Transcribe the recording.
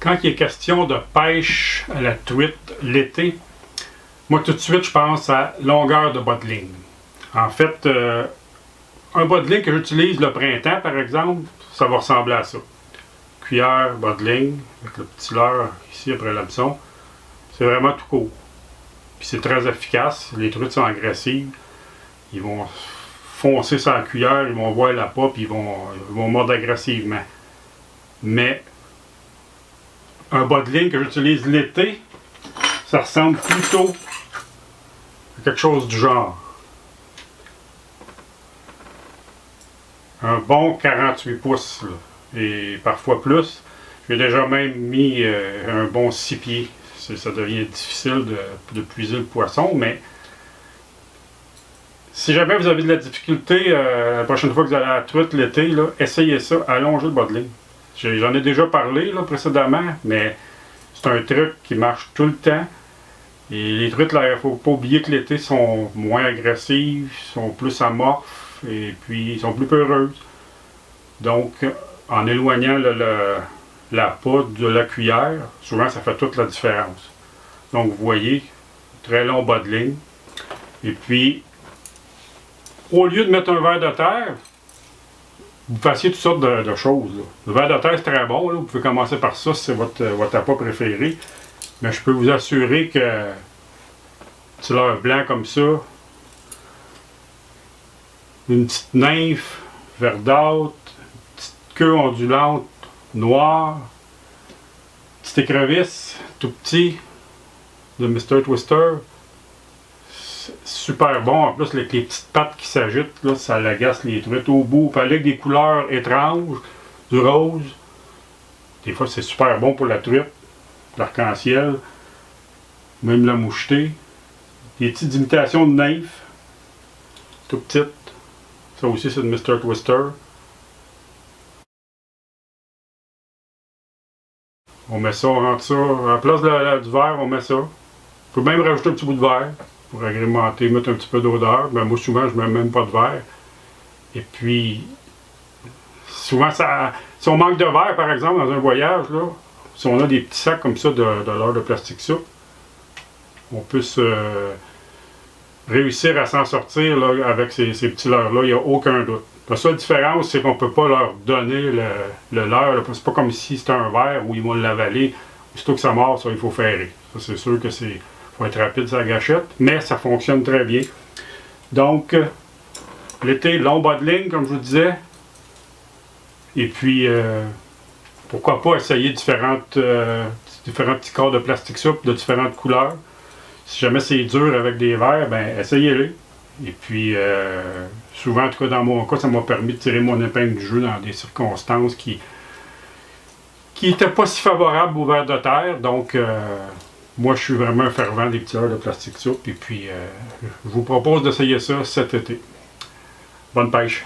Quand il est question de pêche à la truite l'été, moi tout de suite je pense à longueur de bas de ligne. En fait, un bas de ligne que j'utilise le printemps par exemple, ça va ressembler à ça. Cuillère, bas de ligne, avec le petit leurre ici après l'hameçon. C'est vraiment tout court. Puis c'est très efficace, les truites sont agressives. Ils vont foncer sur la cuillère, ils vont voir la peau, puis ils vont mordre agressivement. Mais un bas de ligne que j'utilise l'été, ça ressemble plutôt à quelque chose du genre. Un bon 48 pouces, là, et parfois plus. J'ai déjà même mis un bon 6 pieds. Ça devient difficile de puiser le poisson, mais si jamais vous avez de la difficulté, la prochaine fois que vous allez à la truite l'été, essayez ça, allongez le bas de ligne. J'en ai déjà parlé là, précédemment, mais c'est un truc qui marche tout le temps. Et les truites, il ne faut pas oublier que l'été sont moins agressives, sont plus amorphes, et puis ils sont plus peureuses. Donc, en éloignant la peau de la cuillère, souvent ça fait toute la différence. Donc, vous voyez, très long bas de ligne. Et puis, au lieu de mettre un ver de terre, vous fassiez toutes sortes de choses. Là. Le ver de terre, c'est très bon. Là. Vous pouvez commencer par ça si c'est votre appât préféré. Mais je peux vous assurer que petit leurre blanc comme ça, une petite nymphe verdâtre, une petite queue ondulante noire, petite écrevisse tout petit de Mr. Twister. Super bon, en plus avec les petites pattes qui s'agitent, là, ça l'agace les truites au bout. Puis avec des couleurs étranges, du rose, des fois c'est super bon pour la truite, l'arc-en-ciel, même la mouchetée. Des petites imitations de nymphes, tout petites, ça aussi c'est de Mr. Twister. On met ça, on rentre ça, à la place du verre, on met ça. On peut même rajouter un petit bout de verre pour agrémenter, mettre un petit peu d'odeur. Ben, moi, souvent, je ne mets même pas de verre. Et puis, souvent, si on manque de verre, par exemple, dans un voyage, là, si on a des petits sacs comme ça de leurre de plastique soupe, on peut réussir à s'en sortir là, avec ces petits leurres-là, il n'y a aucun doute. La seule différence, c'est qu'on ne peut pas leur donner le leurre. C'est pas comme si c'était un verre où ils vont l'avaler. Aussitôt que ça mord, ça, il faut ferrer. Ça, c'est sûr que faut être rapide sur la gâchette, mais ça fonctionne très bien. Donc, l'été, long bas de ligne, comme je vous disais. Et puis, pourquoi pas essayer différents petits corps de plastique soupe de différentes couleurs. Si jamais c'est dur avec des verres, ben essayez-les. Et puis, souvent, en tout cas dans mon cas, ça m'a permis de tirer mon épingle du jeu dans des circonstances qui n'étaient pas si favorables au ver de terre. Donc, moi, je suis vraiment un fervent des petits leurres de plastique soupe. Et puis, je vous propose d'essayer ça cet été. Bonne pêche!